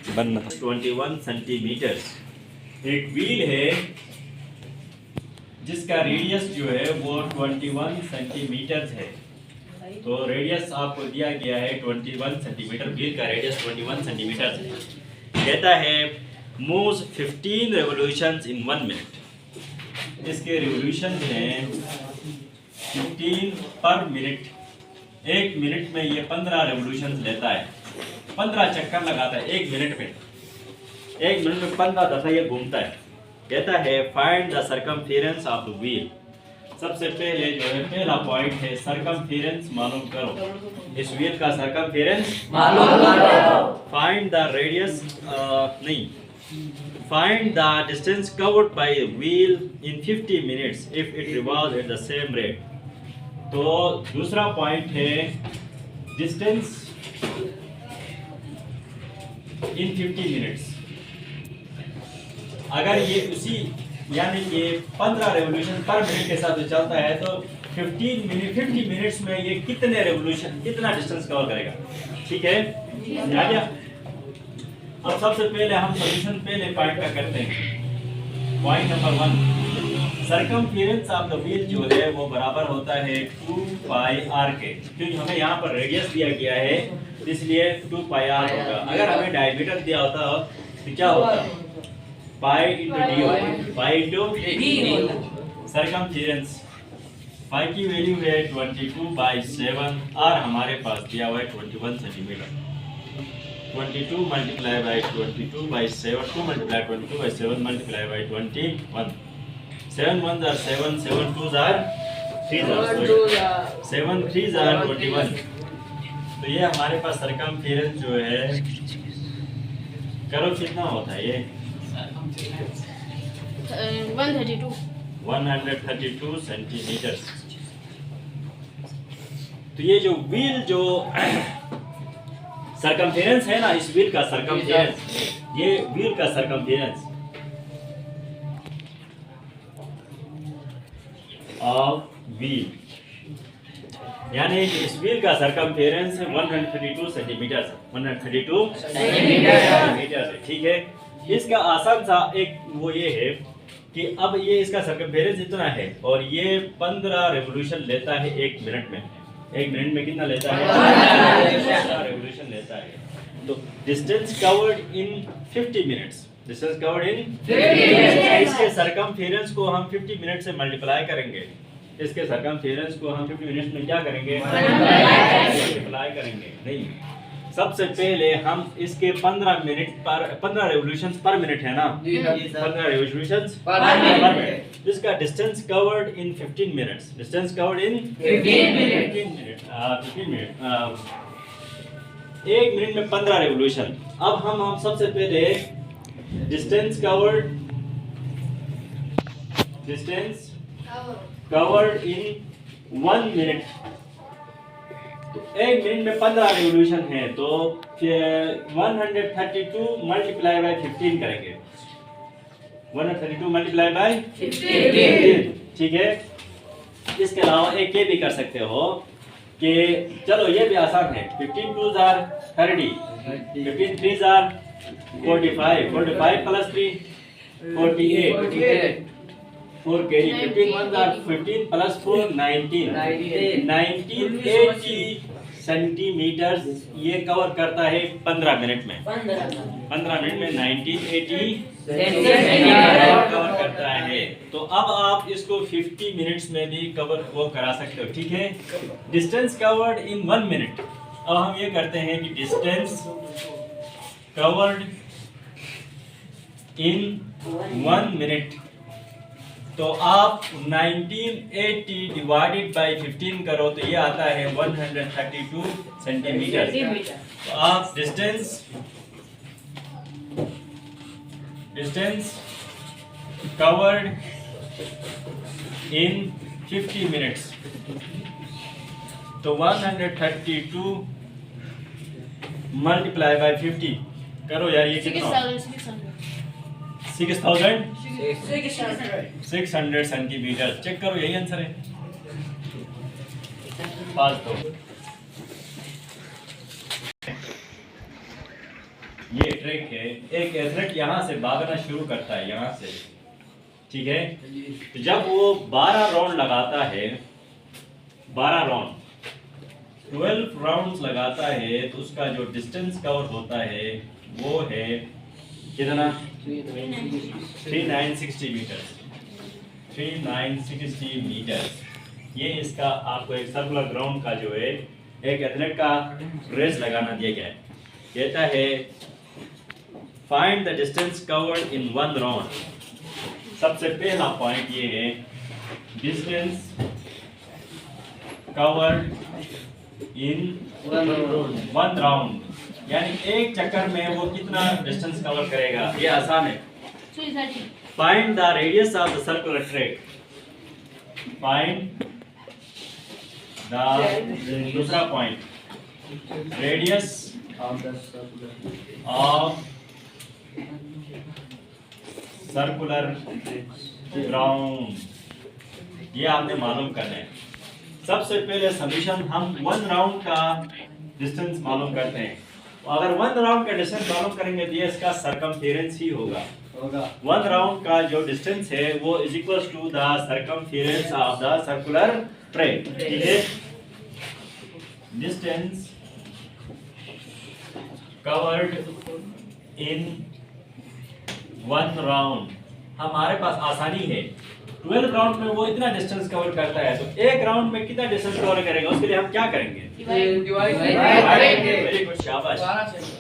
बनना 21 सेंटीमीटर। एक व्हील है जिसका रेडियस जो है वो 21 सेंटीमीटर है। तो रेडियस आपको दिया गया है 21 सेंटीमीटर। व्हील का रेडियस 21 सेंटीमीटर है। कहता है मूव्स 15 रेवोल्यूशंस इन 1 मिनट। इसके रेवोल्यूशन हैं 15 पर मिनट। एक मिनट में ये 15 रेवोल्यूशन लेता है, 15 चक्कर लगाता है एक मिनट में। एक मिनट में 15 दफा ये घूमता है। कहता है find the circumference of the wheel. सबसे पहले जो है पहला पॉइंट है सर्कमफेरेंस मालूम करो। इस व्हील का सर्कमफेरेंस मालूम करो। फाइंड द रेडियस नहीं, find the distance covered by wheel in 50 minutes if it revolves at the same rate. तो दूसरा पॉइंट है डिस्टेंस इन 50 मिनट्स। अगर ये उसी यानी कि 15 रेवोल्यूशन पर मिनट के साथ चलता है तो 50 मिनट्स में ये कितने रेवोल्यूशन, कितना डिस्टेंस कवर करेगा। ठीक है, आ गया। अब सबसे पहले हम सॉल्यूशन पहले पॉइंट का करते हैं। Point number 1, circumference of the wheel जो है वो बराबर होता है 2 पाई r के। क्योंकि हमें यहाँ पर रेडियस दिया गया है इसलिए 2 पाई r होगा। अगर हमें डायमीटर दिया होता तो क्या होता, पाई इंटू डी होता, पाई इंटू डी। सर्कमफेरेंस पाई की वैल्यू है 22/7 और हमारे पास दिया हुआ है 21 centimetre. 22 multiply by 22/7, 2 multiply 22/7 multiply by 21। 7 1s are 7, 7 2s are 3s, 7 3s are 21। तो ये हमारे पास सर्कमफेरेंस जो है करो कितना होता है ये 132 सेंटीमीटर। तो ये जो व्हील जो सर्कमफेरेंस है ना, इस व्हील का सर्कमफेरेंस, ये व्हील का सर्कमफेरेंस ऑफ व्हील यानी इस व्हील का सर्कमफेरेंस 132 सेंटीमीटर है। 132 सेंटीमीटर है। ठीक है, इसका आसान सा एक वो ये है कि अब ये इसका सर्कमफेरेंस इतना है और ये 15 रेवोल्यूशन लेता है एक मिनट में। एक मिनट में कितना लेता है? 15 रेवोल्यूशन लेता है। तो डिस्टेंस कवर्ड इन 50 मिनट्स, डिस्टेंस कवर्ड इन 50 मिनट्स। इसके सर्कमफेरेंस को हम 50 मिनट से मल्टीप्लाई करेंगे। इसके सर्कमफेरेंस को हम 50 मिनट्स में क्या करेंगे? मल्टीप्लाई करेंगे। नहीं, सबसे पहले हम इसके 15 मिनट पर 15 रेवोल्यूशंस पर मिनट है ना, 15 रेवोल्यूशंस पर मिनट। इसका distance covered in 15 minutes, distance covered in 15 minute. एक मिनट में 15 रेवोल्यूशन। अब हम सबसे पहले डिस्टेंस कवर्ड इन 1 मिनट। तो एक मिनट में 15 रेवोल्यूशन है तो 132 मल्टीप्लाई बाय 15 करेंगे। 132 मल्टीप्लाई बाय 15। ठीक है, इसके अलावा एक ये भी कर सकते हो कि चलो ये भी आसान है। 15 2s are 30, 15 3s are 45, 45 plus 3 48, 4 carry, 15 1s are 15 plus 4 19, 1980 centimetre ये कवर करता है 15 मिनट में। 15 मिनट में 1980 सेंटीमीटर कवर करता है। तो अब आप इसको 50 मिनट्स में भी कवर वो करा सकते हो। ठीक है, डिस्टेंस कवर्ड इन 1 मिनट। अब हम ये करते हैं कि डिस्टेंस कवर्ड इन 1 मिनट। तो आप 1980 डिवाइडेड बाय 15 करो तो ये आता है 132 सेंटीमीटर। तो आप डिस्टेंस कवर्ड इन 50 मिनट्स। तो 132 मल्टीप्लाई बाय 50 करो यार, ये कितना? 6,600 सेंटीमीटर। चेक करो, यही आंसर है। पास दो। ये ट्रैक है, एक एथलीट यहाँ से भागना शुरू करता है, यहाँ से, ठीक है। तो जब वो 12 राउंड लगाता है, 12 राउंड 12 राउंड्स लगाता है, तो उसका जो डिस्टेंस कवर होता है वो है कितना? 3960 मीटर। 3960 मीटर। ये इसका आपको एक सर्कुलर ग्राउंड का जो है एक एथलीट का रेस लगाना दिया गया है। कहता है find the distance covered in 1 round. सबसे पहला पॉइंट ये है डिस्टेंस कवर्ड इन 1 राउंड, यानी एक चक्कर में वो कितना डिस्टेंस कवर करेगा। ये आसान है। Find the radius of the circular track. Find the दूसरा point radius of circular ground, ये आपने मालूम करना है। सबसे पहले समीशन हम 1 राउंड का डिस्टेंस मालूम करते हैं। अगर 1 राउंड का डिस्टेंस मालूम करेंगे तो ये इसका सरकमफेरेंस ही होगा। 1 राउंड का जो डिस्टेंस है वो is equals to the circumference of the circular track, ठीक है। डिस्टेंस कवर्ड इन 1 राउंड, हमारे पास आसानी है। 12 राउंड में वो इतना डिस्टेंस कवर करता है, तो एक राउंड में कितना डिस्टेंस कवर करेगा उसके लिए हम क्या करेंगे? वेरी गुड, शाबाश।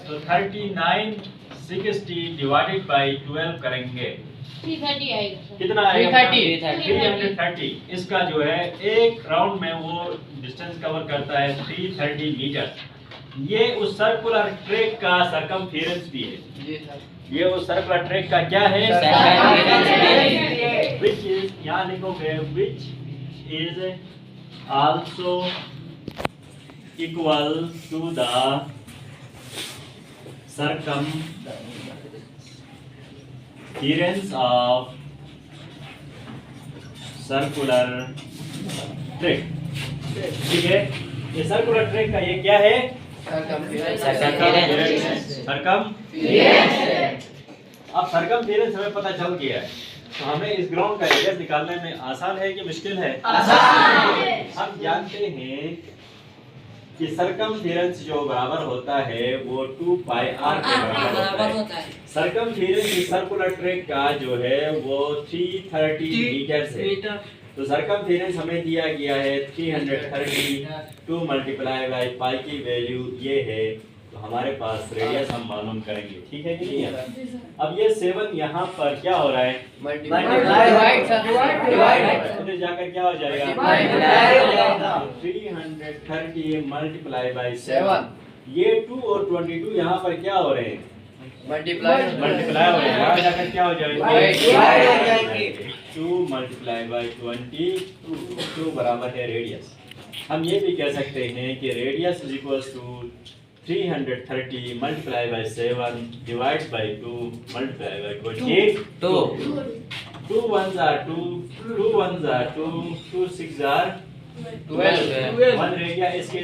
तो 3960 डिवाइडेड बाय 12 करेंगे, 330 आएगा। कितना आएगा? 330। इसका जो है एक राउंड में वो डिस्टेंस कवर करता है 330 मीटर। ये उस सर्कुलर ट्रैक का सरकमफेरेंस भी है। ये उस सर्कुलर ट्रैक का क्या है? विच इज, यहाँ लिखोगे which is also equal to the circumference of circular track, ठीक है। ये सर्कुलर ट्रैक का ये क्या है? सरकमफेरेंस। अब सरकमफेरेंस हमें पता चल गया है, तो हमें इस ग्राउंड का एरिया निकालने में आसान है कि मुश्किल है? आसान है। हम जानते हैं कि सरकमफेरेंस जो बराबर होता है वो 2 पाई r के बराबर होता है। सरकमफेरेंस इस सर्कुलर ट्रैक का जो है वो 330 मीटर है। तो सरकमफेरेंस हमें दिया गया है 330, 2 मल्टीप्लाई बाय पाई की वैल्यू ये है। तो हमारे पास रेडियस हम मालूम करेंगे, ठीक है कि नहीं है? अब ये 7 यहाँ पर क्या हो रहा है? डिवाइड जाकर क्या हो जाएगा? 330 मल्टीप्लाई बाय 7। ये 2 और 22 यहाँ पर क्या हो रहे हैं? मल्टीप्लाई हो रहे हैं। यहाँ जाकर क्या हो जाएंगे? 2 मल्टीप्लाई बाय 22 बराबर है रेडियस। हम ये भी कह सकते हैं कि radius is equals to 330 multiply by 7 divide by 2 multiply by 22। 2 1s are 2, 2 1s are 2, 2 6s are 12। 1 radius इसके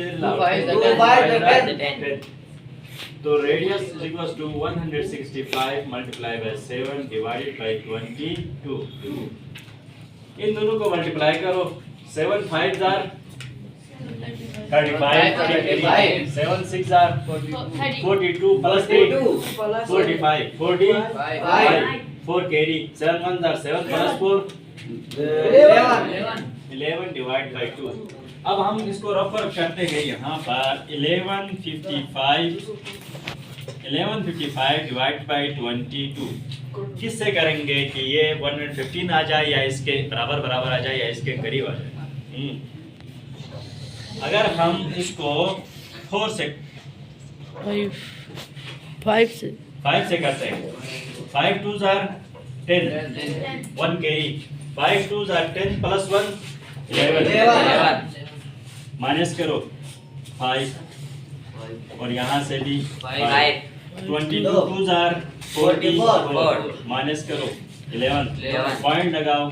तो radius is equals to 165 multiply by 7 divided by 22। इन दोनों को मल्टीप्लाई करो। 7 5s are 35, 7 6s are 42 plus 8 45, 4 carry, 7 1s are 7 plus 4 11 divided by 2। अब हम इसको रफर करते हैं यहाँ पर 1155 डिवाइड बाय 22 किससे करेंगे कि ये 115 आ जाए या इसके बराबर आ जाए या इसके करीब आ जाए। अगर हम इसको 5 से करते हैं, 5 2s are 10, 1 carry, 5 2s are 10 plus 1 11 minus करो 5 और यहाँ से भी 5, 22 2s are 44 माइनस करो 11 पॉइंट लगाओ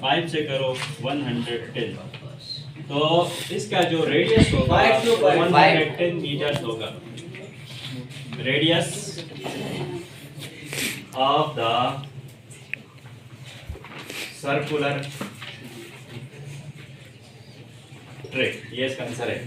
5 से करो 110। तो इसका जो रेडियस होगा 110 मीटर होगा। Radius of the circular tray, ये इसका आंसर है।